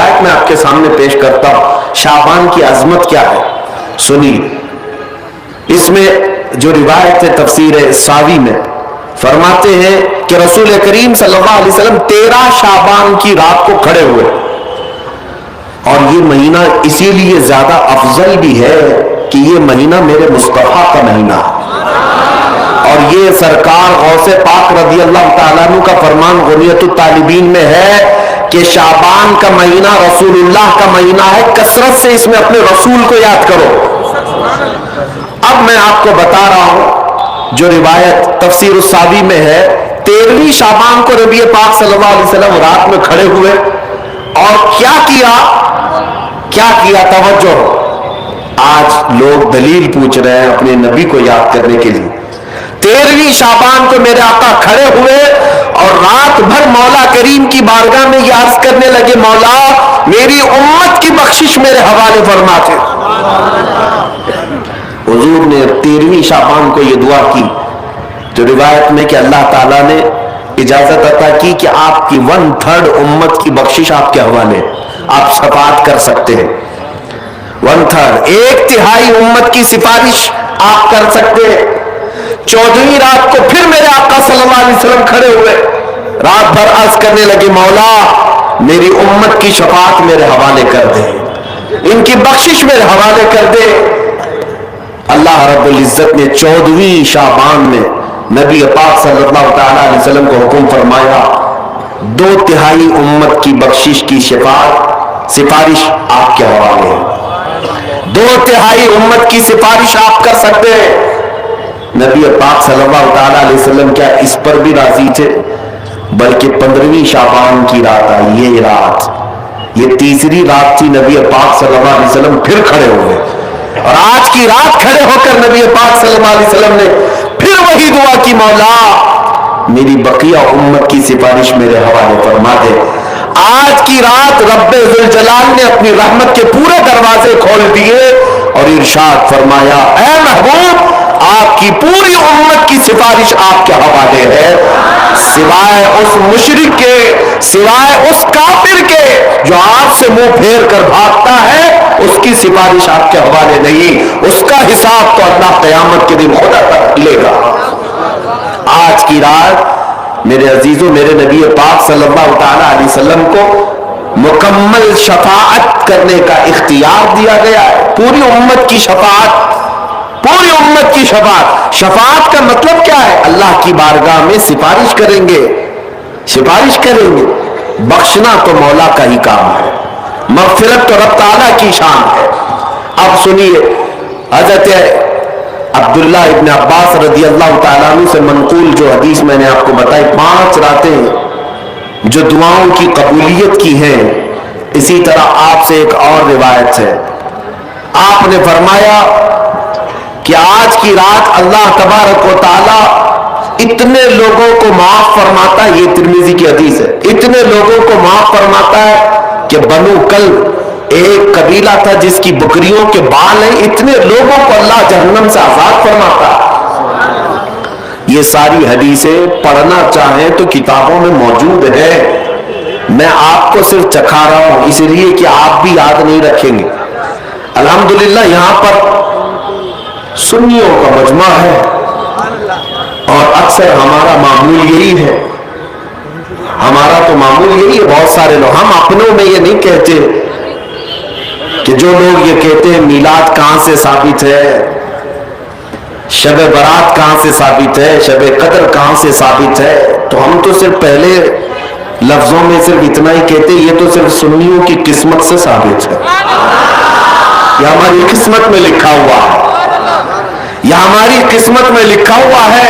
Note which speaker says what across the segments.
Speaker 1: روایت میں آپ کے سامنے پیش کرتا ہوں. شعبان کی عظمت کیا ہے سنیے. اس میں جو روایت ہے تفسیر ساوی میں فرماتے ہیں کہ رسول کریم صلی اللہ علیہ وسلم 13 شعبان کی رات کو کھڑے ہوئے. اور یہ مہینہ اسی لیے زیادہ افضل بھی ہے کہ یہ مہینہ میرے مصطفیٰ کا مہینہ ہے. اور یہ سرکار غوث پاک رضی اللہ تعالیٰ عنہ کا فرمان غنیت الطالبین میں ہے کہ شعبان کا مہینہ رسول اللہ کا مہینہ ہے, کثرت سے اس میں اپنے رسول کو یاد کرو. اب میں آپ کو بتا رہا ہوں جو روایت تفسیر الساوی میں ہے, 13ویں شعبان کو نبی پاک صلی اللہ علیہ وسلم رات میں کھڑے ہوئے اور کیا کیا توجہ. آج لوگ دلیل پوچھ رہے ہیں اپنے نبی کو یاد کرنے کے لیے. 13ویں شعبان کو میرے آقا کھڑے ہوئے اور رات بھر مولا کریم کی بارگاہ میں یہ عرض کرنے لگے, مولا میری امت کی بخشش میرے حوالے فرما دے. حضور نے 13ویں شعبان کو یہ دعا کی جو روایت میں کہ اللہ تعالیٰ نے اجازت عطا کی کہ آپ کی 1/3 امت کی بخشش آپ کے حوالے, آپ شفاعت کر سکتے ہیں. 1/3 1/3 امت کی سفارش آپ کر سکتے ہیں. 14ویں رات کو پھر میرے آقا صلی اللہ علیہ وسلم کھڑے ہوئے, رات بھر عرض کرنے لگے, مولا میری امت کی شفاعت میرے حوالے کر دے, ان کی بخشش میرے حوالے کر دے. اللہ رب العزت نے 14ویں شعبان میں نبی پاک صلی اللہ تعالیٰ علیہ وسلم کو حکم فرمایا 2/3 امت کی بخشش کی سفارش آپ کے حوالے ہے. 2/3 امت کی سفارش آپ کر سکتے ہیں. نبی پاک صلی اللہ تعالیٰ علیہ وسلم کیا اس پر بھی راضی تھے, بلکہ 15ویں شعبان کی رات آئی. یہ رات, یہ تیسری رات تھی, نبی پاک صلی اللہ علیہ وسلم پھر کھڑے ہوئے اور آج کی رات کھڑے ہو کر نبی پاک صلی اللہ علیہ وسلم نے پھر وہی دعا کی, مولا میری بقیہ امت کی سفارش میرے حوالے فرما دے. آج کی رات رب ذوالجلال نے اپنی رحمت کے پورے دروازے کھول دیے اور ارشاد فرمایا, اے محبوب آپ کی پوری امت کی سفارش آپ کے حوالے ہے, سوائے اس مشرک کے, سوائے اس کافر کے جو آپ سے منہ پھیر کر بھاگتا ہے, اس کی سفارش آپ کے حوالے نہیں. اس کا حساب تو اللہ قیامت کے دن خود لے گا. آج کی رات میرے عزیزوں, میرے نبی پاک صلی اللہ تعالیٰ علیہ وسلم کو مکمل شفاعت کرنے کا اختیار دیا گیا ہے. پوری امت کی شفاعت, پوری امت کی شفاعت. شفاعت کا مطلب کیا ہے؟ اللہ کی بارگاہ میں سفارش کریں گے, سفارش کریں گے. بخشنا تو مولا کا ہی کام ہے, مغفرت تو رب تعالیٰ کی شان ہے. اب سنیے, حضرت عبداللہ ابن عباس رضی اللہ تعالیٰ عنہ سے منقول جو حدیث میں نے آپ کو بتائی, 5 راتیں جو دعاؤں کی قبولیت کی ہیں, اسی طرح آپ سے ایک اور روایت ہے. آپ نے فرمایا کہ آج کی رات اللہ تبارک و تعالیٰ اتنے لوگوں کو معاف فرماتا ہے, یہ ترمذی کی حدیث ہے, اتنے لوگوں کو معاف فرماتا ہے کہ بنو کلب ایک قبیلہ تھا جس کی بکریوں کے بال ہیں, اتنے لوگوں کو اللہ جہنم سے آزاد فرماتا ہے. یہ ساری حدیثیں پڑھنا چاہیں تو کتابوں میں موجود ہے. میں آپ کو صرف چکھا رہا ہوں اس لیے کہ آپ بھی یاد نہیں رکھیں گے. الحمدللہ یہاں پر سنیوں کا مجمع ہے اور اکثر ہمارا معمول یہی ہے, ہمارا تو معمول یہی ہے. بہت سارے لوگ, ہم اپنوں میں یہ نہیں کہتے کہ جو لوگ یہ کہتے ہیں میلاد کہاں سے ثابت ہے, شب برات کہاں سے ثابت ہے, شب قدر کہاں سے ثابت ہے, تو ہم تو صرف پہلے لفظوں میں صرف اتنا ہی کہتے ہیں, یہ تو صرف سنیوں کی قسمت سے ثابت ہے. یہ ہماری قسمت میں لکھا ہوا ہے, یہ ہماری قسمت میں لکھا ہوا ہے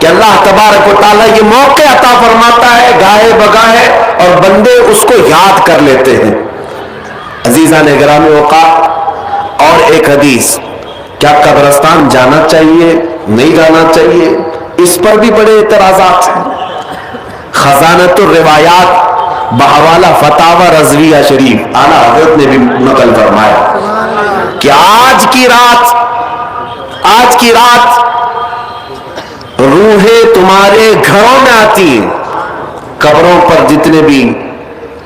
Speaker 1: کہ اللہ تبارک و تعالیٰ یہ موقع عطا فرماتا ہے گاہے بگاہے اور بندے اس کو یاد کر لیتے ہیں. عزیزان گرامی اوقات, اور ایک حدیث, کیا قبرستان جانا چاہیے نہیں جانا چاہیے, اس پر بھی بڑے اعتراضات ہیں. خزانۃ الروایات بحوالہ فتاوی رضویہ شریف اعلیٰ حضرت نے بھی نقل فرمایا کہ آج کی رات روحیں تمہارے گھروں میں آتی ہیں. قبروں پر جتنے بھی